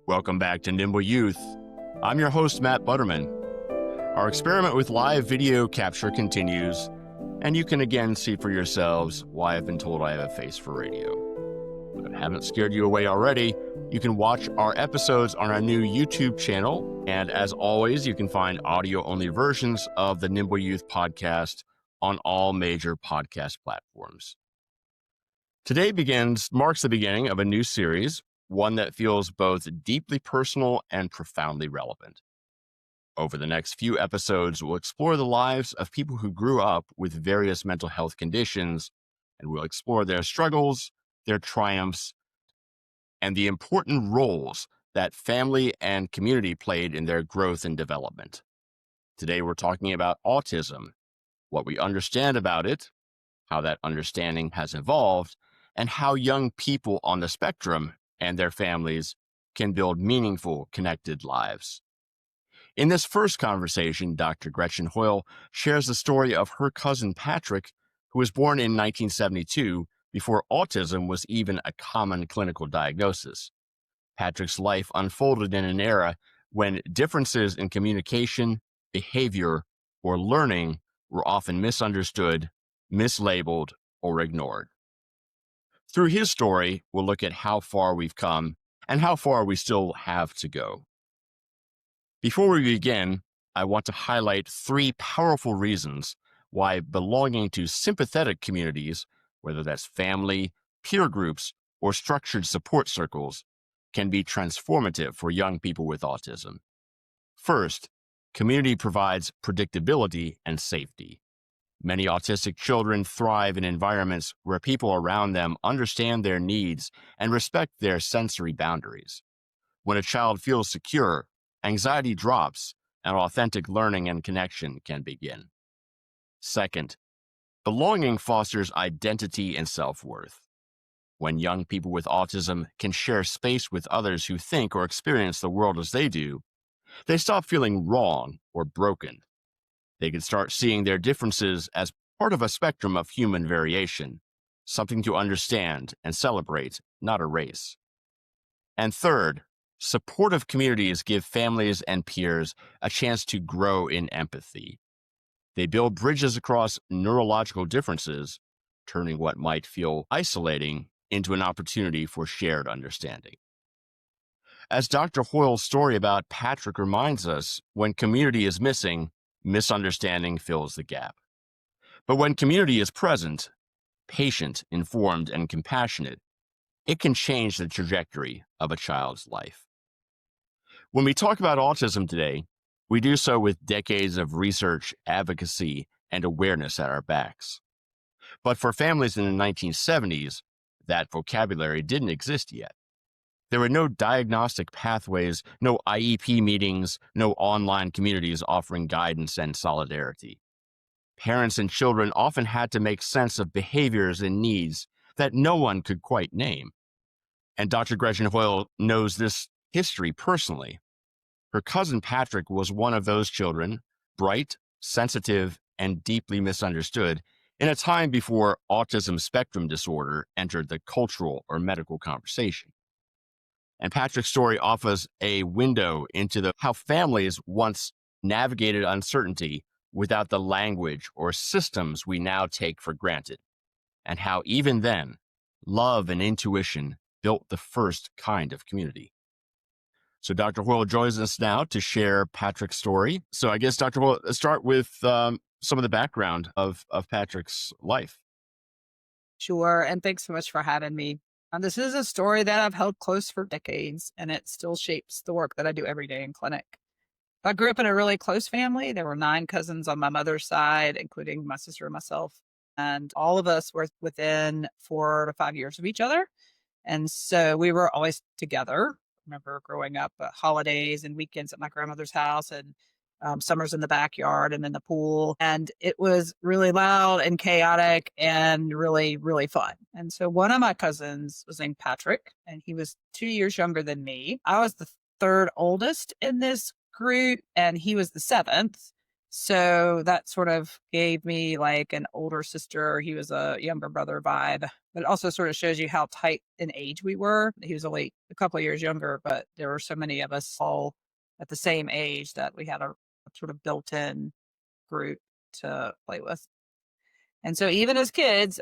Welcome back to Nimble Youth. I'm your host, Matt Butterman. Our experiment with live video capture continues, and you can again see for yourselves why I've been told I have a face for radio. If I haven't scared you away already, you can watch our episodes on our new YouTube channel, and as always, you can find audio-only versions of the Nimble Youth podcast on all major podcast platforms. Today marks the beginning of a new series, one that feels both deeply personal and profoundly relevant. Over the next few episodes, we'll explore the lives of people who grew up with various mental health conditions, and we'll explore their struggles, their triumphs, and the important roles that family and community played in their growth and development. Today, we're talking about autism, what we understand about it, how that understanding has evolved, and how young people on the spectrum and their families can build meaningful, connected lives. In this first conversation, Dr. Gretchen Hoyle shares the story of her cousin Patrick, who was born in 1972 before autism was even a common clinical diagnosis. Patrick's life unfolded in an era when differences in communication, behavior, or learning were often misunderstood, mislabeled, or ignored. Through his story, we'll look at how far we've come and how far we still have to go. Before we begin, I want to highlight 3 powerful reasons why belonging to sympathetic communities, whether that's family, peer groups, or structured support circles, can be transformative for young people with autism. First, community provides predictability and safety. Many autistic children thrive in environments where people around them understand their needs and respect their sensory boundaries. When a child feels secure, anxiety drops, and authentic learning and connection can begin. Second, belonging fosters identity and self-worth. When young people with autism can share space with others who think or experience the world as they do, they stop feeling wrong or broken. They can start seeing their differences as part of a spectrum of human variation, something to understand and celebrate, not erase. And third, supportive communities give families and peers a chance to grow in empathy. They build bridges across neurological differences, turning what might feel isolating into an opportunity for shared understanding. As Dr. Hoyle's story about Patrick reminds us, when community is missing, misunderstanding fills the gap. But when community is present, patient, informed, and compassionate, it can change the trajectory of a child's life. When we talk about autism today, we do so with decades of research, advocacy, and awareness at our backs. But for families in the 1970s, that vocabulary didn't exist yet. There were no diagnostic pathways, no IEP meetings, no online communities offering guidance and solidarity. Parents and children often had to make sense of behaviors and needs that no one could quite name. And Dr. Gretchen Hoyle knows this history personally. Her cousin Patrick was one of those children, bright, sensitive, and deeply misunderstood, in a time before autism spectrum disorder entered the cultural or medical conversation. And Patrick's story offers a window into how families once navigated uncertainty without the language or systems we now take for granted, and how even then, love and intuition built the first kind of community. So Dr. Hoyle joins us now to share Patrick's story. So I guess, Dr. Hoyle, let's start with some of the background of Patrick's life. Sure. And thanks so much for having me. This is a story that I've held close for decades, and it still shapes the work that I do every day in clinic. I grew up in a really close family. There were 9 cousins on my mother's side, including my sister and myself. And all of us were within 4 to 5 years of each other. And so we were always together. I remember growing up holidays and weekends at my grandmother's house, and summers in the backyard and in the pool. And it was really loud and chaotic and really, really fun. And so one of my cousins was named Patrick, and he was 2 years younger than me. I was the 3rd oldest in this group, and he was the 7th. So that sort of gave me like an older sister. He was a younger brother vibe, but it also sort of shows you how tight in age we were. He was only a couple of years younger, but there were so many of us all at the same age that we had a sort of built in group to play with. And so even as kids,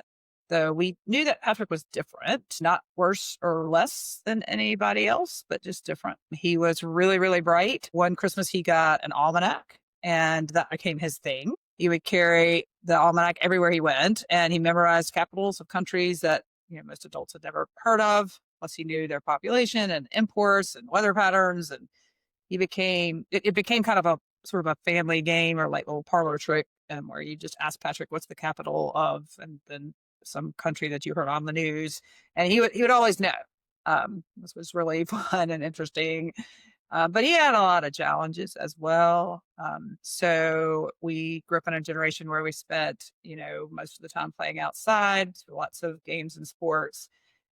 though we knew that Patrick was different, not worse or less than anybody else, but just different. He was really, really bright. One Christmas, he got an almanac, and that became his thing. He would carry the almanac everywhere he went, and he memorized capitals of countries that most adults had never heard of. Plus, he knew their population and imports and weather patterns, and it became kind of a sort of a family game or like little parlor trick, where you just ask Patrick what's the capital of, and then some country that you heard on the news, and he would always know. This was really fun and interesting. But he had a lot of challenges as well. So we grew up in a generation where we spent, most of the time playing outside, lots of games and sports.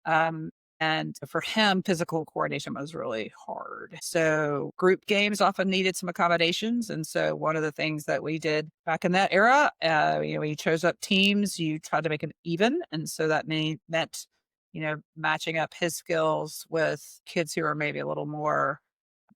Um, and for him, physical coordination was really hard. So group games often needed some accommodations. And so one of the things that we did back in that era, we chose up teams, you tried to make them even. And so that meant, matching up his skills with kids who are maybe a little more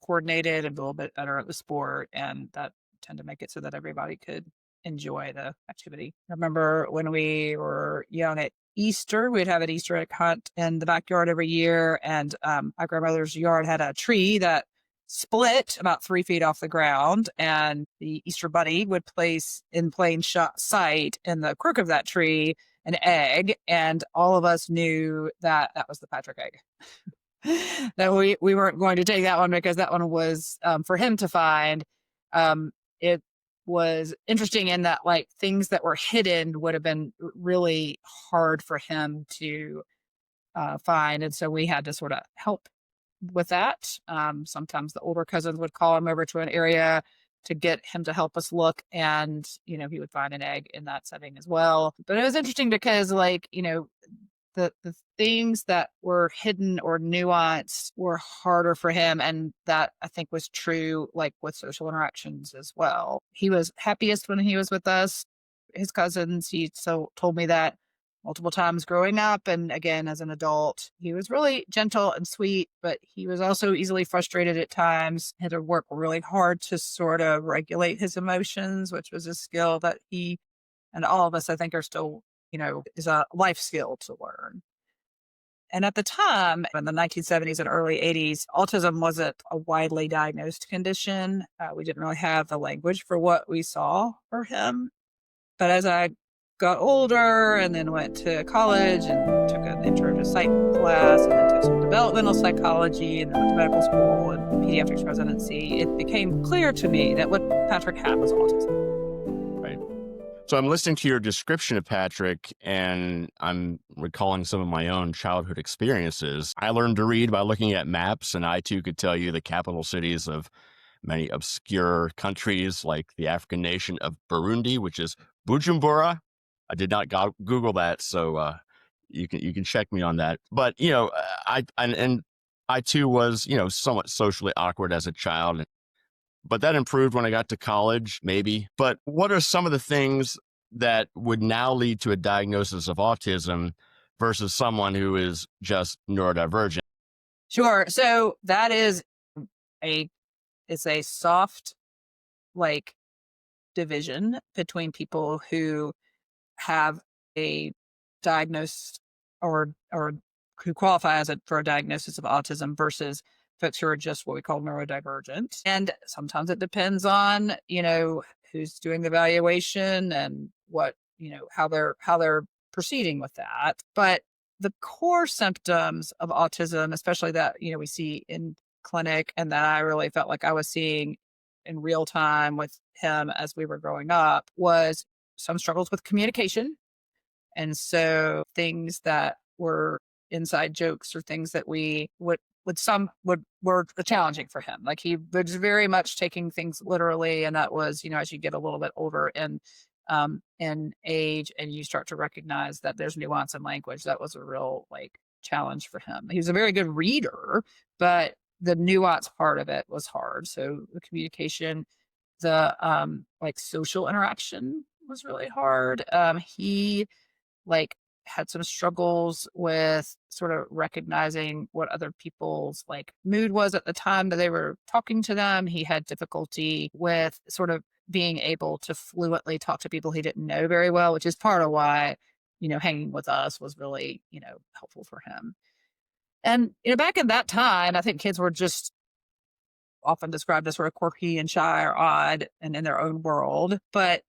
coordinated and a little bit better at the sport. And that tend to make it so that everybody could enjoy the activity. I remember when we were young at Easter, we'd have an Easter egg hunt in the backyard every year. And my grandmother's yard had a tree that split about 3 feet off the ground. And the Easter bunny would place in plain sight in the crook of that tree an egg. And all of us knew that that was the Patrick egg. That we weren't going to take that one because that one was for him to find. It was interesting in that like things that were hidden would have been really hard for him to find, and so we had to sort of help with that. Sometimes the older cousins would call him over to an area to get him to help us look, and he would find an egg in that setting as well. But it was interesting because like the things that were hidden or nuanced were harder for him. And that I think was true, like with social interactions as well. He was happiest when he was with us, his cousins. He told me that multiple times growing up. And again, as an adult, he was really gentle and sweet, but he was also easily frustrated at times. Had to work really hard to sort of regulate his emotions, which was a skill that he and all of us, I think, are still is a life skill to learn. And at the time, in the 1970s and early 80s, autism wasn't a widely diagnosed condition. We didn't really have the language for what we saw for him. But as I got older and then went to college and took an intro to psych class and then took some developmental psychology and then went to medical school and pediatrics residency, it became clear to me that what Patrick had was autism. Right. So I'm listening to your description of Patrick, and I'm recalling some of my own childhood experiences. I learned to read by looking at maps, and I too could tell you the capital cities of many obscure countries, like the African nation of Burundi, which is Bujumbura. I did not Google that, so you can check me on that. But I too was somewhat socially awkward as a child. But that improved when I got to college, maybe. But what are some of the things that would now lead to a diagnosis of autism versus someone who is just neurodivergent? Sure. So that is it's a soft like division between people who have a diagnosed or who qualify for a diagnosis of autism versus folks who are just what we call neurodivergent. And sometimes it depends on, who's doing the evaluation and what, how they're proceeding with that. But the core symptoms of autism, especially that, we see in clinic and that I really felt like I was seeing in real time with him as we were growing up, was some struggles with communication. And so things that were inside jokes or things that we were challenging for him. Like he was very much taking things literally. And that was, as you get a little bit older in age and you start to recognize that there's nuance in language, that was a real like challenge for him. He was a very good reader, but the nuance part of it was hard. So the communication The like social interaction was really hard. He like had some struggles with sort of recognizing what other people's like mood was at the time that they were talking to them. He had difficulty with sort of being able to fluently talk to people he didn't know very well, which is part of why, hanging with us was really, helpful for him. And, back in that time, I think kids were just often described as sort of quirky and shy or odd and in their own world. But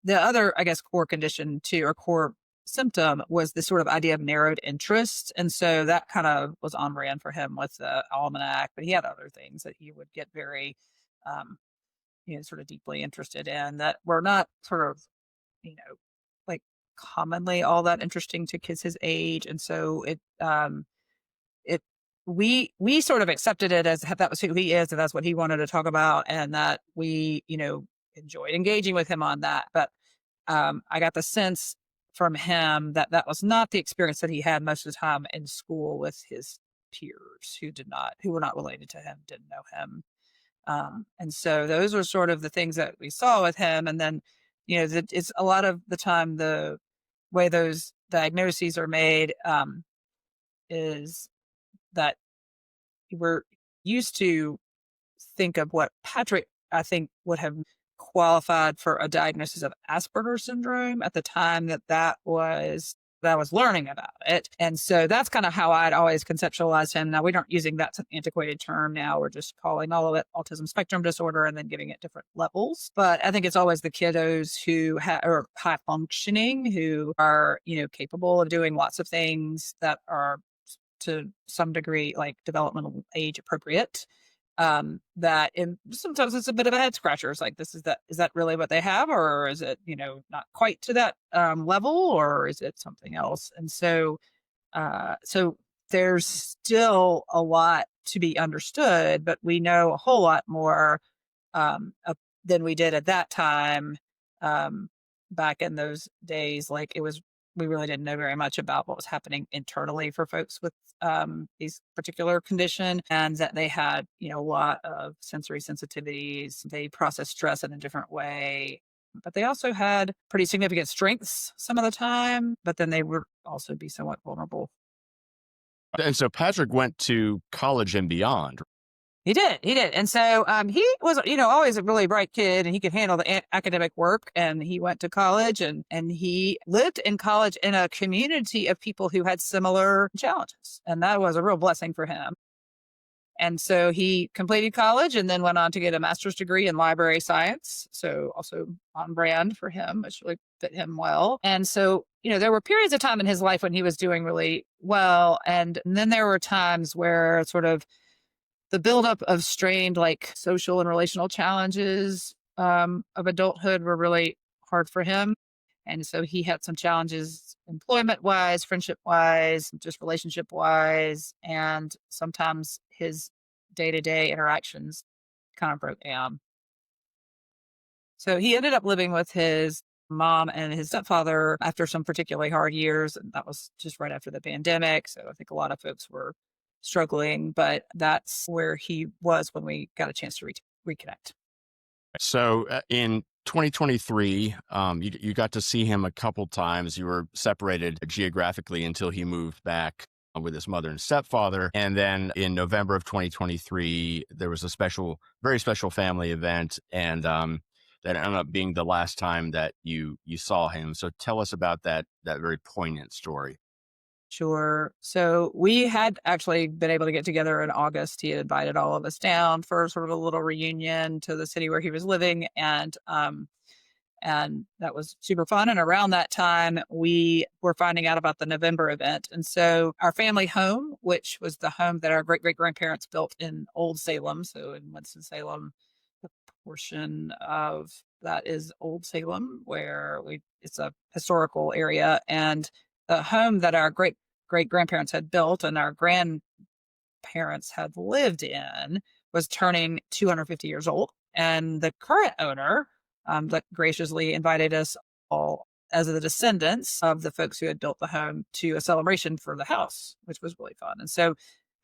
the other, I guess, core condition too, or core symptom was this sort of idea of narrowed interest. And so that kind of was on brand for him with the almanac, but he had other things that he would get very, um, sort of deeply interested in that were not sort of, like commonly all that interesting to kids his age. And so it we sort of accepted it as that was who he is and that's what he wanted to talk about and that we enjoyed engaging with him on that. But I got the sense from him that that was not the experience that he had most of the time in school with his peers who were not related to him, didn't know him. And so those were sort of the things that we saw with him. And then, it's a lot of the time the way those diagnoses are made is that we're used to think of what Patrick, I think, would have qualified for a diagnosis of Asperger's syndrome at the time that I was learning about it. And so that's kind of how I'd always conceptualized him. Now we aren't using that antiquated term now. We're just calling all of it autism spectrum disorder and then giving it different levels. But I think it's always the kiddos who are high functioning, who are, capable of doing lots of things that are to some degree like developmental age appropriate. Sometimes it's a bit of a head scratcher. It's like, is that really what they have? Or is it, not quite to that level, or is it something else? And so there's still a lot to be understood, but we know a whole lot more than we did at that time. Back in those days, like we really didn't know very much about what was happening internally for folks with these particular condition, and that they had, a lot of sensory sensitivities. They process stress in a different way, but they also had pretty significant strengths some of the time, but then they would also be somewhat vulnerable. And so Patrick went to college and beyond. He did. And so he was, always a really bright kid and he could handle the academic work. And he went to college and he lived in college in a community of people who had similar challenges. And that was a real blessing for him. And so he completed college and then went on to get a master's degree in library science. So also on brand for him, which really fit him well. And so, there were periods of time in his life when he was doing really well. And then there were times where sort of the buildup of strained like social and relational challenges of adulthood were really hard for him. And so he had some challenges employment wise, friendship wise, just relationship wise. And sometimes his day to day interactions kind of broke down. So he ended up living with his mom and his stepfather after some particularly hard years. And that was just right after the pandemic. So I think a lot of folks were struggling, but that's where he was when we got a chance to reconnect. So in 2023, you got to see him a couple times. You were separated geographically until he moved back with his mother and stepfather. And then in November of 2023, there was a very special family event. And that ended up being the last time that you saw him. So tell us about that very poignant story. Sure. So we had actually been able to get together in August. He had invited all of us down for sort of a little reunion to the city where he was living. And that was super fun. And around that time, we were finding out about the November event. And so our family home, which was the home that our great great grandparents built in Old Salem, so in Winston-Salem, the portion of that is Old Salem, where it's a historical area. And the home that our great great grandparents had built and our grandparents had lived in was turning 250 years old. And the current owner that graciously invited us all as the descendants of the folks who had built the home to a celebration for the house, which was really fun. And so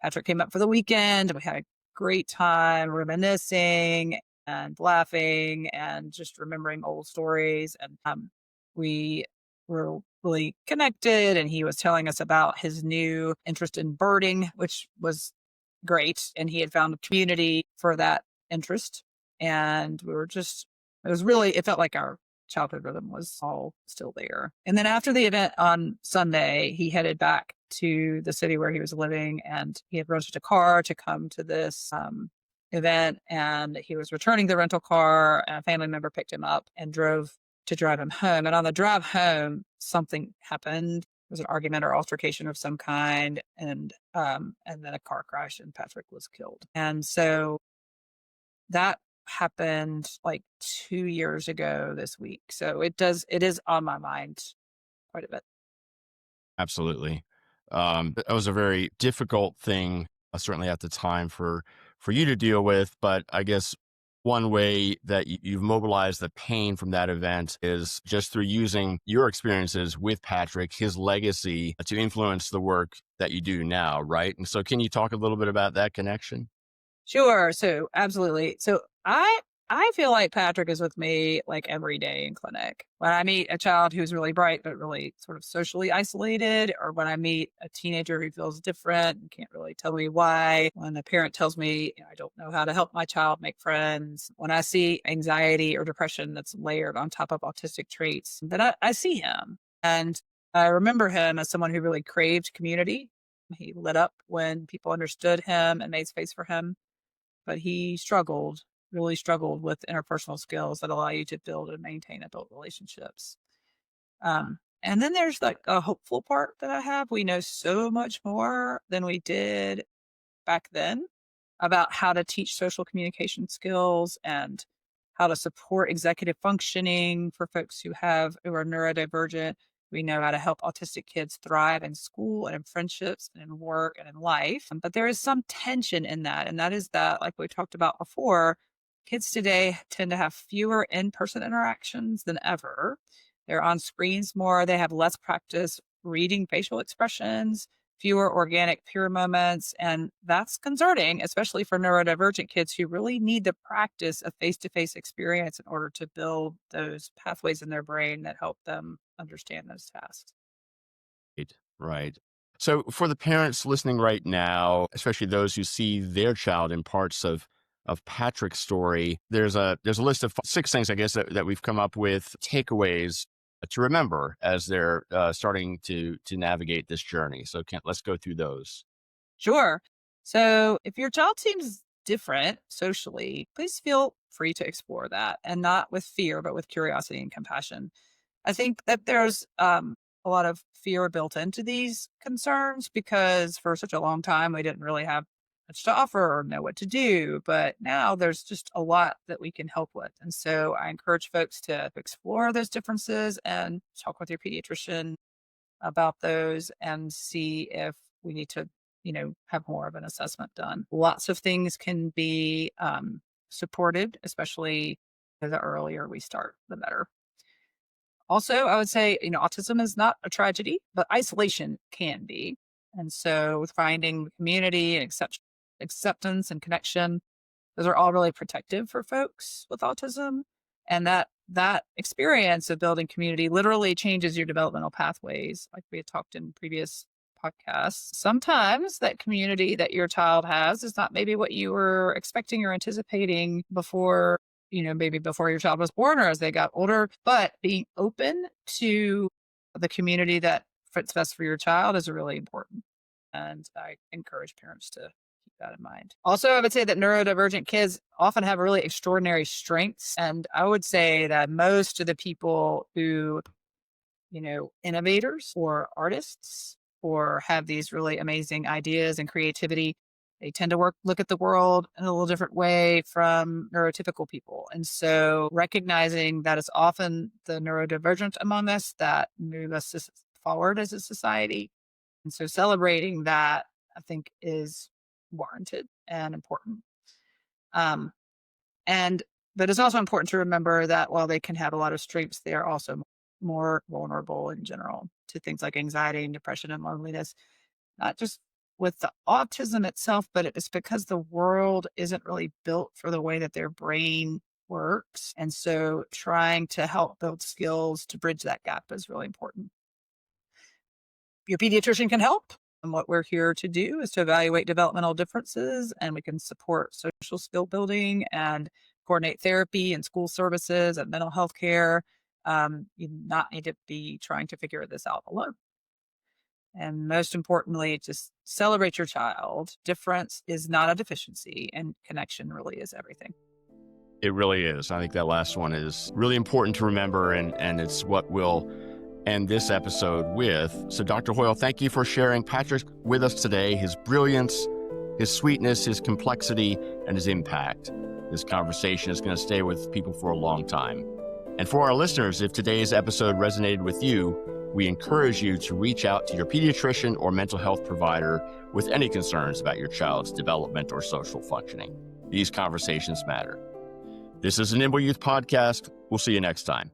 Patrick came up for the weekend and we had a great time reminiscing. and laughing and just remembering old stories. And we were really connected. And he was telling us about his new interest in birding, which was great. And he had found a community for that interest. And we were just, it felt like our childhood rhythm was all still there. And then after the event on Sunday, he headed back to the city where he was living, and he had rented a car to come to this event. And he was returning the rental car, and a family member picked him up and drove to drive him home. And on the drive home, something happened. There was an argument or altercation of some kind, and then a car crash, and Patrick was killed. And so that happened like 2 years ago this week. So it is on my mind quite a bit. Absolutely. That was a very difficult thing, certainly at the time for you to deal with. But I guess one way that you've mobilized the pain from that event is just through using your experiences with Patrick, his legacy, to influence the work that you do now, right? And so, can you talk a little bit about that connection? Sure. So absolutely. So I feel like Patrick is with me like every day in clinic. When I meet a child who's really bright but really sort of socially isolated, or when I meet a teenager who feels different and can't really tell me why, when a parent tells me, I don't know how to help my child make friends, when I see anxiety or depression that's layered on top of autistic traits, then I see him. And I remember him as someone who really craved community. He lit up when people understood him and made space for him, but he really struggled with interpersonal skills that allow you to build and maintain adult relationships. And then there's like a hopeful part that I have. We know so much more than we did back then about how to teach social communication skills and how to support executive functioning for folks who are neurodivergent. We know how to help autistic kids thrive in school and in friendships and in work and in life. But there is some tension in that. And that is that, like we talked about before, kids today tend to have fewer in-person interactions than ever. They're on screens more. They have less practice reading facial expressions, fewer organic peer moments. And that's concerning, especially for neurodivergent kids who really need the practice of face-to-face experience in order to build those pathways in their brain that help them understand those tasks. Right. Right. So, for the parents listening right now, especially those who see their child in parts of Patrick's story, there's a list of 6 things, I guess, that we've come up with, takeaways to remember as they're starting to navigate this journey. So, let's go through those. Sure. So if your child seems different socially, please feel free to explore that, and not with fear, but with curiosity and compassion. I think that there's a lot of fear built into these concerns because for such a long time we didn't really have much to offer or know what to do. But now there's just a lot that we can help with. And so I encourage folks to explore those differences and talk with your pediatrician about those and see if we need to, have more of an assessment done. Lots of things can be supported, especially the earlier we start, the better. Also, I would say, autism is not a tragedy, but isolation can be. And so finding community and acceptance and connection, those are all really protective for folks with autism. And that experience of building community literally changes your developmental pathways, like we had talked in previous podcasts. Sometimes that community that your child has is not maybe what you were expecting or anticipating before, maybe before your child was born or as they got older. But being open to the community that fits best for your child is really important. And I encourage parents to keep that in mind. Also, I would say that neurodivergent kids often have really extraordinary strengths. And I would say that most of the people who, innovators or artists or have these really amazing ideas and creativity, they tend to look at the world in a little different way from neurotypical people. And so recognizing that it's often the neurodivergent among us that move us forward as a society. And so celebrating that, I think, is warranted and important. Um, and but it's also important to remember that while they can have a lot of strengths, they are also more vulnerable in general to things like anxiety and depression and loneliness, not just with the autism itself, but it's because the world isn't really built for the way that their brain works. And so trying to help build skills to bridge that gap is really important. Your pediatrician can help. And what we're here to do is to evaluate developmental differences, and we can support social skill building and coordinate therapy and school services and mental health care. You do not need to be trying to figure this out alone. And most importantly, just celebrate your child. Difference is not a deficiency, and connection really is everything. It really is. I think that last one is really important to remember, and it's what we'll end this episode with. So Dr. Hoyle, thank you for sharing Patrick with us today, his brilliance, his sweetness, his complexity, and his impact. This conversation is going to stay with people for a long time. And for our listeners, if today's episode resonated with you, we encourage you to reach out to your pediatrician or mental health provider with any concerns about your child's development or social functioning. These conversations matter. This is a Nimble Youth Podcast. We'll see you next time.